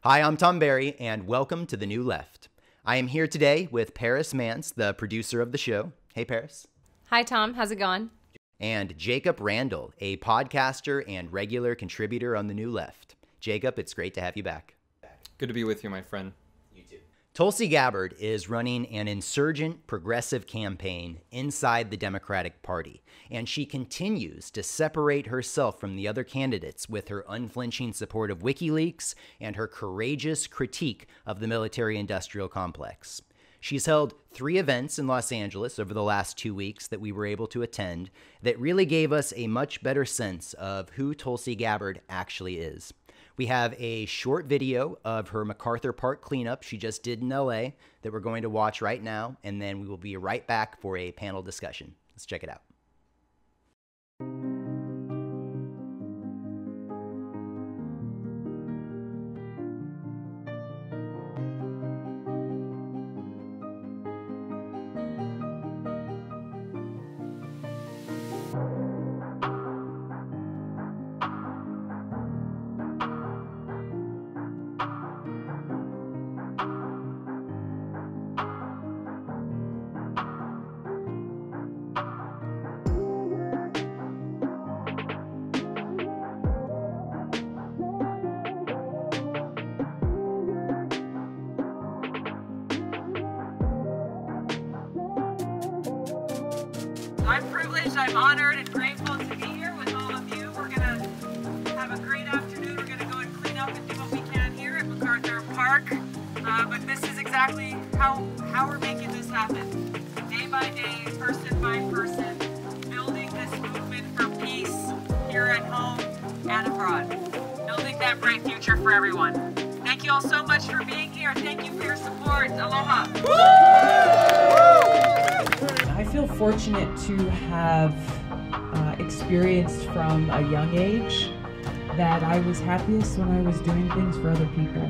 Hi, I'm Tom Barry, and welcome to The New Left. I am here today with Paris Mance, the producer of the show. Hey, Paris. Hi, Tom. How's it going? And Jacob Randall, a podcaster and regular contributor on The New Left. Jacob, it's great to have you back. Good to be with you, my friend. You too. Tulsi Gabbard is running an insurgent progressive campaign inside the Democratic Party, and she continues to separate herself from the other candidates with her unflinching support of WikiLeaks and her courageous critique of the military-industrial complex. She's held 3 events in Los Angeles over the last 2 weeks that we were able to attend that really gave us a much better sense of who Tulsi Gabbard actually is. We have a short video of her MacArthur Park cleanup she just did in LA that we're going to watch right now, and then we will be right back for a panel discussion. Let's check it out. I'm privileged, I'm honored and grateful to be here with all of you. We're going to have a great afternoon. We're going to go and clean up and do what we can here at MacArthur Park. But this is exactly how we're making this happen. Day by day, person by person, building this movement for peace here at home and abroad. Building that bright future for everyone. Thank you all so much for being here. Thank you for your support. Aloha. I feel fortunate to have experienced from a young age that I was happiest when I was doing things for other people.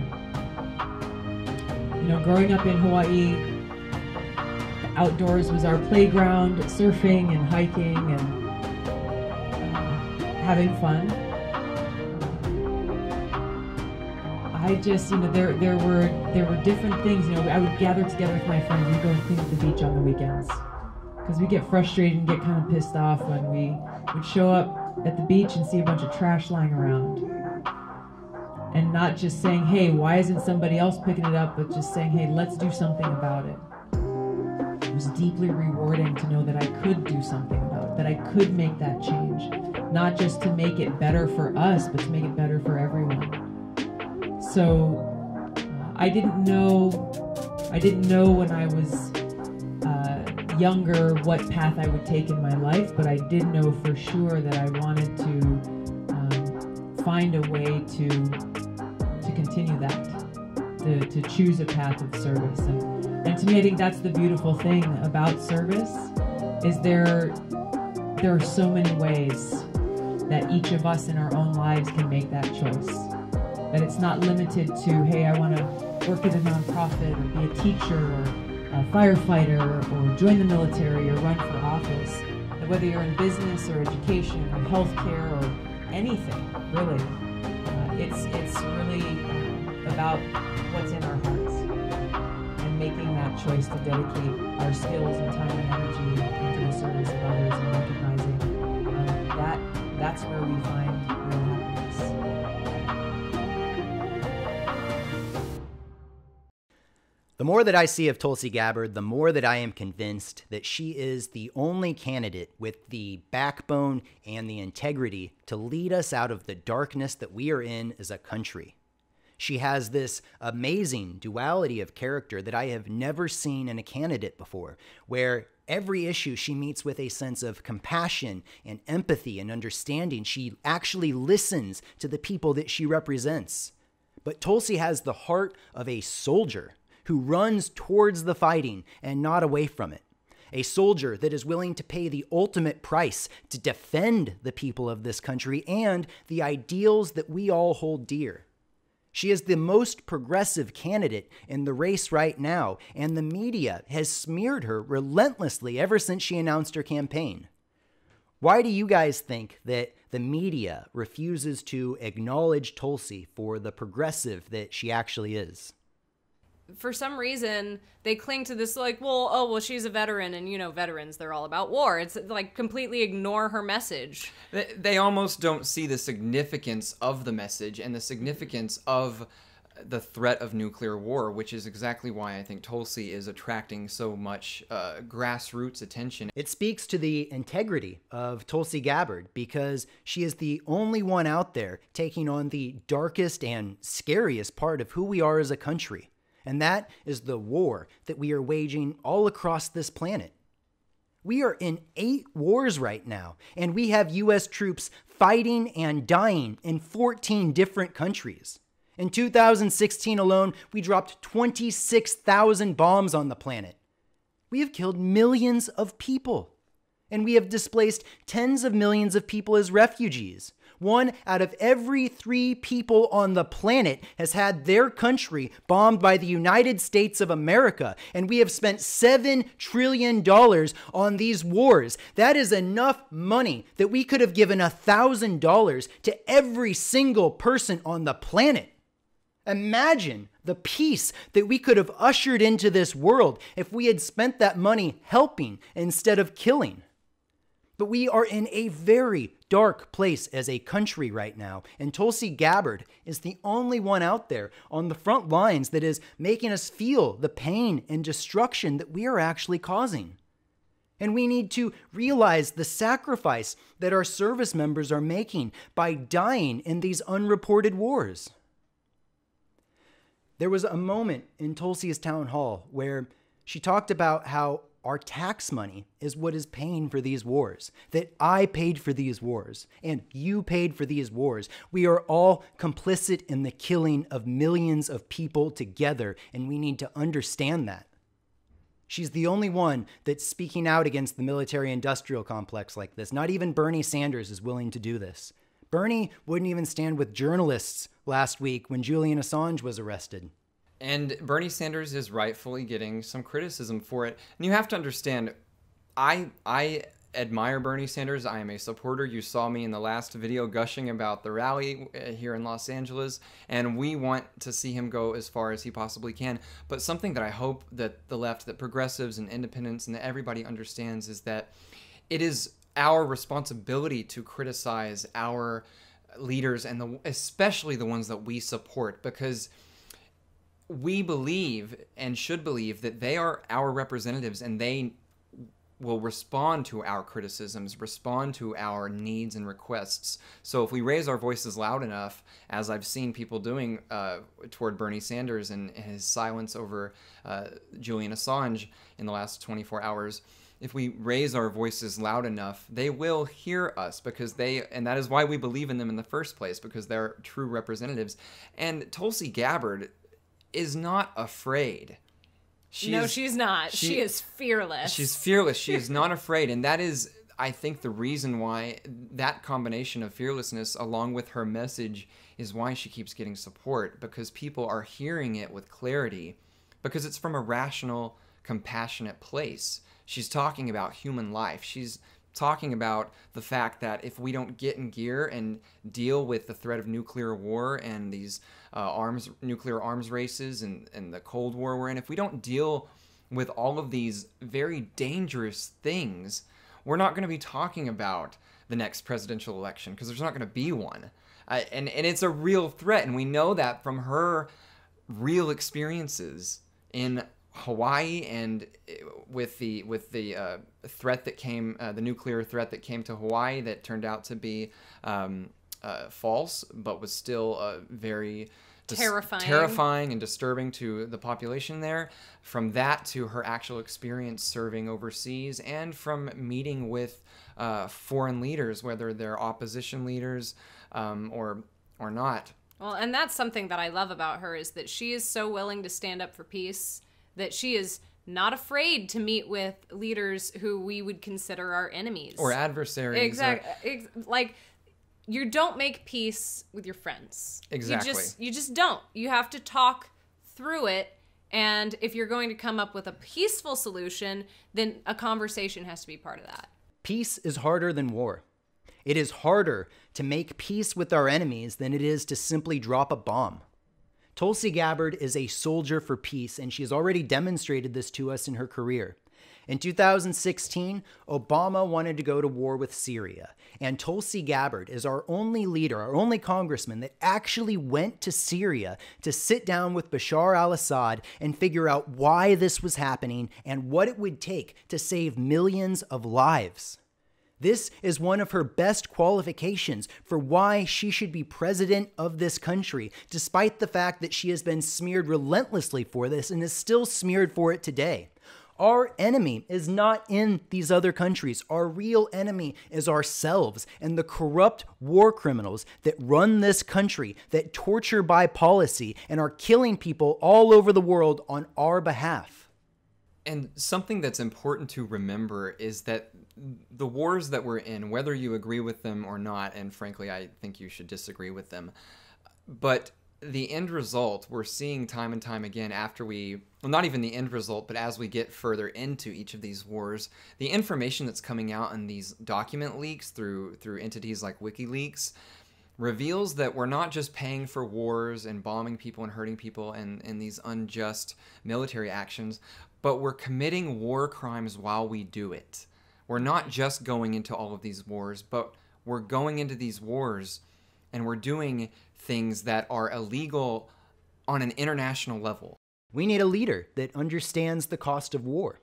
You know, growing up in Hawaii, the outdoors was our playground, surfing and hiking and having fun. I just, you know, there were different things. You know, I would gather together with my friends. We'd go and clean up the beach on the weekends. Because we get frustrated and get kind of pissed off when we would show up at the beach and see a bunch of trash lying around. And not just saying, hey, why isn't somebody else picking it up, but just saying, hey, let's do something about it. It was deeply rewarding to know that I could do something about it, that I could make that change. Not just to make it better for us, but to make it better for everyone. So I didn't know when I was younger what path I would take in my life, but I did know for sure that I wanted to find a way to continue that, to choose a path of service. And to me, I think that's the beautiful thing about service, is there are so many ways that each of us in our own lives can make that choice. That it's not limited to, hey, I want to work at a nonprofit or be a teacher or a firefighter or join the military or run for office. And whether you're in business or education or healthcare or anything, really, it's really about what's in our hearts and making that choice to dedicate our skills and time and energy into the service of others and recognizing that's where we find real happiness. The more that I see of Tulsi Gabbard, the more that I am convinced that she is the only candidate with the backbone and the integrity to lead us out of the darkness that we are in as a country. She has this amazing duality of character that I have never seen in a candidate before, where every issue she meets with a sense of compassion and empathy and understanding. She actually listens to the people that she represents. But Tulsi has the heart of a soldier who runs towards the fighting and not away from it. A soldier that is willing to pay the ultimate price to defend the people of this country and the ideals that we all hold dear. She is the most progressive candidate in the race right now, and the media has smeared her relentlessly ever since she announced her campaign. Why do you guys think that the media refuses to acknowledge Tulsi for the progressive that she actually is? For some reason, they cling to this like, well, she's a veteran, and veterans, they're all about war. It's like completely ignore her message. They almost don't see the significance of the message and the significance of the threat of nuclear war, which is exactly why I think Tulsi is attracting so much grassroots attention. It speaks to the integrity of Tulsi Gabbard because she is the only one out there taking on the darkest and scariest part of who we are as a country. And that is the war that we are waging all across this planet. We are in 8 wars right now, and we have U.S. troops fighting and dying in 14 different countries. In 2016 alone, we dropped 26,000 bombs on the planet. We have killed millions of people, and we have displaced tens of millions of people as refugees. 1 out of every 3 people on the planet has had their country bombed by the United States of America, and we have spent $7 trillion on these wars. That is enough money that we could have given $1,000 to every single person on the planet. Imagine the peace that we could have ushered into this world if we had spent that money helping instead of killing. But we are in a very dark place as a country right now, and Tulsi Gabbard is the only one out there on the front lines that is making us feel the pain and destruction that we are actually causing. And we need to realize the sacrifice that our service members are making by dying in these unreported wars. There was a moment in Tulsi's town hall where she talked about how our tax money is what is paying for these wars, that I paid for these wars, and you paid for these wars. We are all complicit in the killing of millions of people together, and we need to understand that. She's the only one that's speaking out against the military-industrial complex like this. Not even Bernie Sanders is willing to do this. Bernie wouldn't even stand with journalists last week when Julian Assange was arrested. And Bernie Sanders is rightfully getting some criticism for it. And you have to understand, I admire Bernie Sanders. I am a supporter. You saw me in the last video gushing about the rally here in Los Angeles, and we want to see him go as far as he possibly can. But something that I hope that the left, that progressives and independents and that everybody understands is that it is our responsibility to criticize our leaders, and especially the ones that we support, because we believe and should believe that they are our representatives, and they will respond to our criticisms, respond to our needs and requests. So if we raise our voices loud enough, as I've seen people doing toward Bernie Sanders and his silence over Julian Assange in the last 24 hours, if we raise our voices loud enough, they will hear us, and that is why we believe in them in the first place, because they're true representatives. And Tulsi Gabbard is not afraid. No, she's not. She is fearless. She's fearless. She is not afraid. And that is, I think, the reason why that combination of fearlessness along with her message is why she keeps getting support, because people are hearing it with clarity, because it's from a rational, compassionate place. She's talking about human life. She's talking about the fact that if we don't get in gear and deal with the threat of nuclear war and these nuclear arms races and the Cold War we're in, if we don't deal with all of these very dangerous things, we're not going to be talking about the next presidential election, because there's not going to be one. And it's a real threat, and we know that from her real experiences in Hawaii and with the threat that came, the nuclear threat that came to Hawaii that turned out to be false, but was still very terrifying and disturbing to the population there. From that to her actual experience serving overseas, and from meeting with foreign leaders, whether they're opposition leaders or not. Well, and that's something that I love about her, is that she is so willing to stand up for peace, that she is not afraid to meet with leaders who we would consider our enemies. Or adversaries. Exactly. Like, you don't make peace with your friends. Exactly. You just don't. You have to talk through it, and if you're going to come up with a peaceful solution, then a conversation has to be part of that. Peace is harder than war. It is harder to make peace with our enemies than it is to simply drop a bomb. Tulsi Gabbard is a soldier for peace, and she has already demonstrated this to us in her career. In 2016, Obama wanted to go to war with Syria, and Tulsi Gabbard is our only leader, our only congressman that actually went to Syria to sit down with Bashar al-Assad and figure out why this was happening and what it would take to save millions of lives. This is one of her best qualifications for why she should be president of this country, despite the fact that she has been smeared relentlessly for this and is still smeared for it today. Our enemy is not in these other countries. Our real enemy is ourselves and the corrupt war criminals that run this country, that torture by policy and are killing people all over the world on our behalf. And something that's important to remember is that the wars that we're in, whether you agree with them or not, and frankly, I think you should disagree with them, but the end result we're seeing time and time again after well, not even the end result, but as we get further into each of these wars, the information that's coming out in these document leaks through entities like WikiLeaks reveals that we're not just paying for wars and bombing people and hurting people and these unjust military actions, but we're committing war crimes while we do it. We're not just going into all of these wars, but we're going into these wars and we're doing things that are illegal on an international level. We need a leader that understands the cost of war.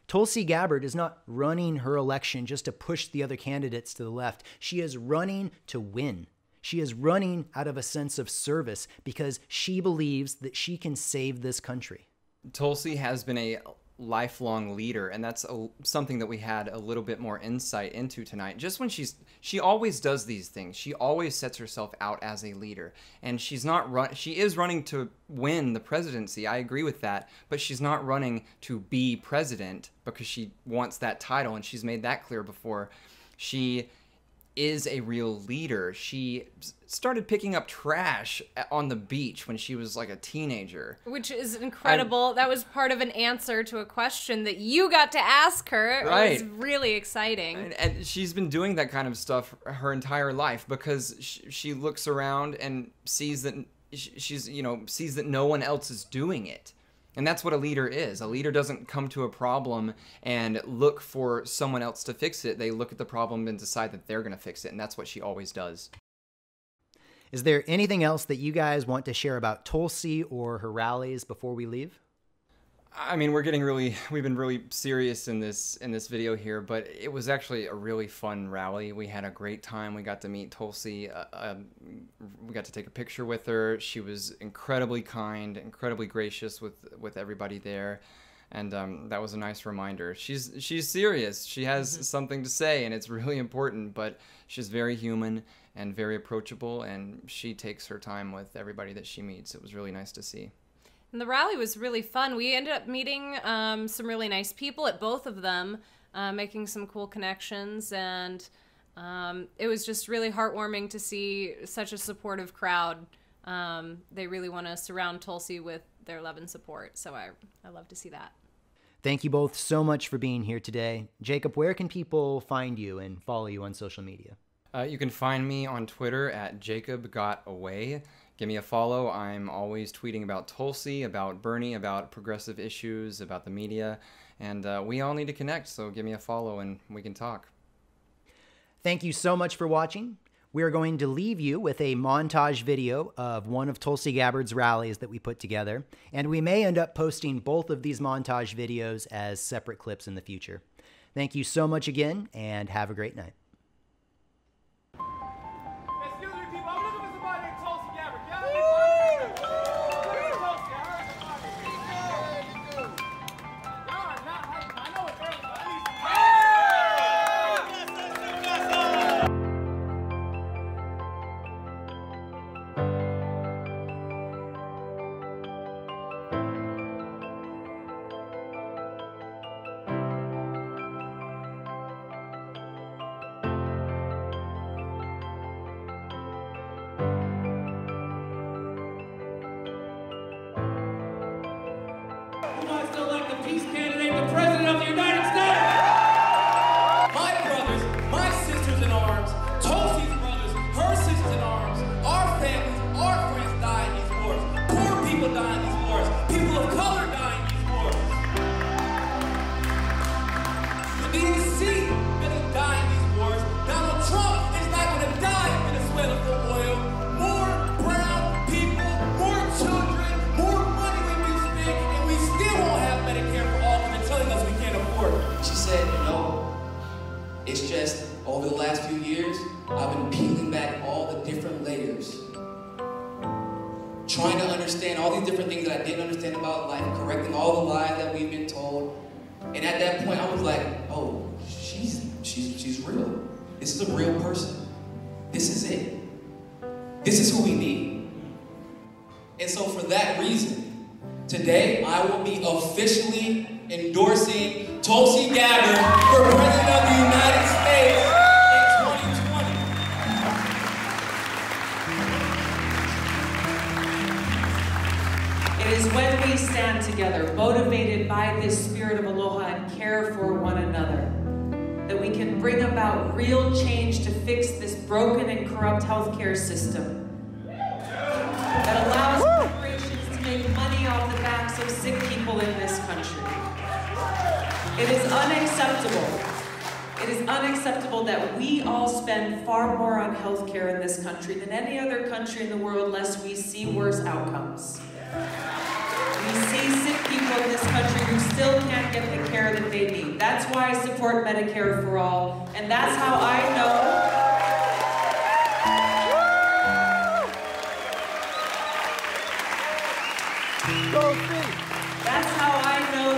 Tulsi Gabbard is not running her election just to push the other candidates to the left. She is running to win. She is running out of a sense of service because she believes that she can save this country. Tulsi has been a lifelong leader, and that's something that we had a little bit more insight into tonight. Just when she always does these things, she always sets herself out as a leader, and she is running to win the presidency. I agree with that, but she's not running to be president because she wants that title, and she's made that clear before. She is a real leader. She started picking up trash on the beach when she was like a teenager. Which is incredible. That was part of an answer to a question that you got to ask her. Right. It was really exciting. And she's been doing that kind of stuff her entire life because she looks around and sees that sees that no one else is doing it. And that's what a leader is. A leader doesn't come to a problem and look for someone else to fix it. They look at the problem and decide that they're going to fix it. And that's what she always does. Is there anything else that you guys want to share about Tulsi or her rallies before we leave? I mean, we've been really serious in this video here, but it was actually a really fun rally. We had a great time. We got to meet Tulsi. We got to take a picture with her. She was incredibly kind, incredibly gracious with everybody there, and that was a nice reminder. She's serious. She has something to say, and it's really important. But she's very human and very approachable, and she takes her time with everybody that she meets. It was really nice to see. And the rally was really fun. We ended up meeting some really nice people at both of them, making some cool connections, and it was just really heartwarming to see such a supportive crowd. They really want to surround Tulsi with their love and support, so I love to see that. Thank you both so much for being here today. Jacob, where can people find you and follow you on social media? You can find me on Twitter at JacobGotAway. Give me a follow. I'm always tweeting about Tulsi, about Bernie, about progressive issues, about the media, and we all need to connect, so give me a follow and we can talk. Thank you so much for watching. We are going to leave you with a montage video of one of Tulsi Gabbard's rallies that we put together, and we may end up posting both of these montage videos as separate clips in the future. Thank you so much again, and have a great night. the last few years, I've been peeling back all the different layers, trying to understand all these different things that I didn't understand about life, correcting all the lies that we've been told. And at that point, I was like, oh, she's real. This is a real person. This is it. This is who we need. And so for that reason, today I will be officially endorsing Tulsi Gabbard for President of the United States in 2020. It is when we stand together, motivated by this spirit of aloha and care for one another, that we can bring about real change to fix this broken and corrupt healthcare system that allows corporations to make money off the backs of sick people in this country. It is unacceptable. It is unacceptable that we all spend far more on healthcare in this country than any other country in the world, lest we see worse outcomes. We see sick people in this country who still can't get the care that they need. That's why I support Medicare for all, and that's how I know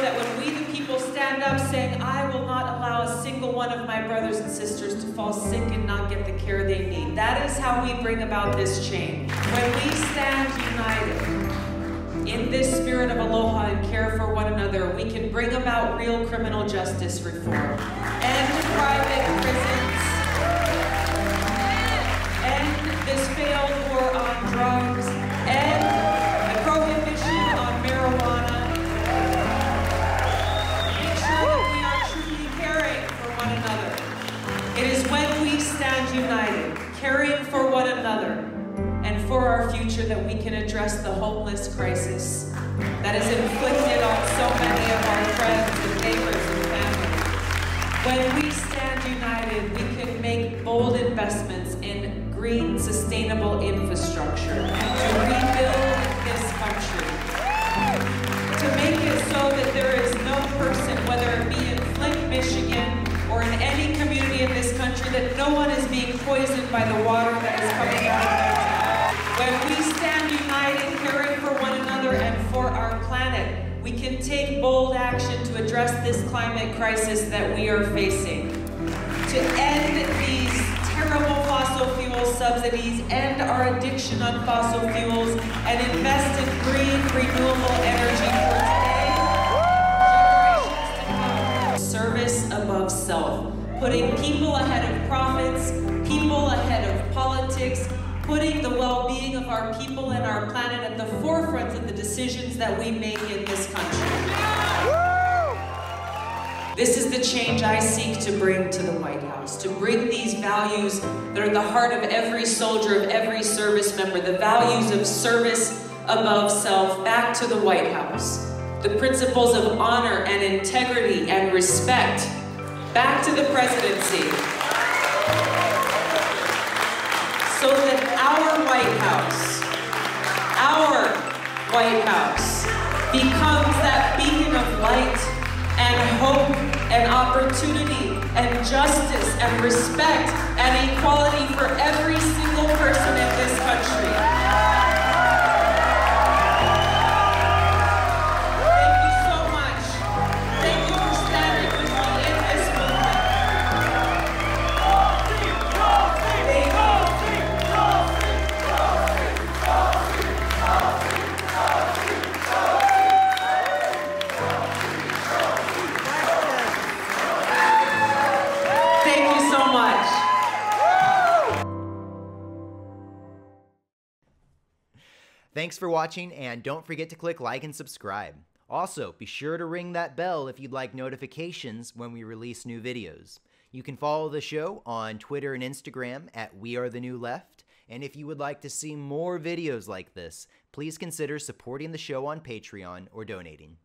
that when we the people stand up saying, I will not allow a single one of my brothers and sisters to fall sick and not get the care they need. That is how we bring about this change. When we stand united in this spirit of aloha and care for one another, we can bring about real criminal justice reform, end private prisons, end this failed war on drugs, end the prohibition on marijuana, make sure that we are truly caring for one another. It is when we stand united, caring for one another, and for our future that we can address the homeless crisis that is inflicted on so many of our friends and neighbors and families. When we stand united, we can make bold investments in green, sustainable infrastructure to rebuild this country. To make it so that there is no person, whether it be in Flint, Michigan, or in any community in this country, that no one is being poisoned by the water that is coming out of their town. When we stand united, caring for one another and for our planet, we can take bold action to address this climate crisis that we are facing. To end these terrible fossil fuel subsidies, end our addiction on fossil fuels, and invest in green, renewable energy for today, generations to come. Service above self. Putting people ahead of profits, people ahead of politics, putting the well-being of our people and our planet at the forefront of the decisions that we make in this country. This is the change I seek to bring to the White House, to bring these values that are the heart of every soldier, of every service member, the values of service above self, back to the White House. The principles of honor and integrity and respect, back to the presidency. So that our White House becomes that beacon of light and hope and opportunity and justice and respect and equality for every single person in this country. Thank you so much. Thank you for standing with me in this movement. Thank you. Thanks for watching, and don't forget to click like and subscribe. Also, be sure to ring that bell if you'd like notifications when we release new videos. You can follow the show on Twitter and Instagram at WeAreTheNewLeft, and if you would like to see more videos like this, please consider supporting the show on Patreon or donating.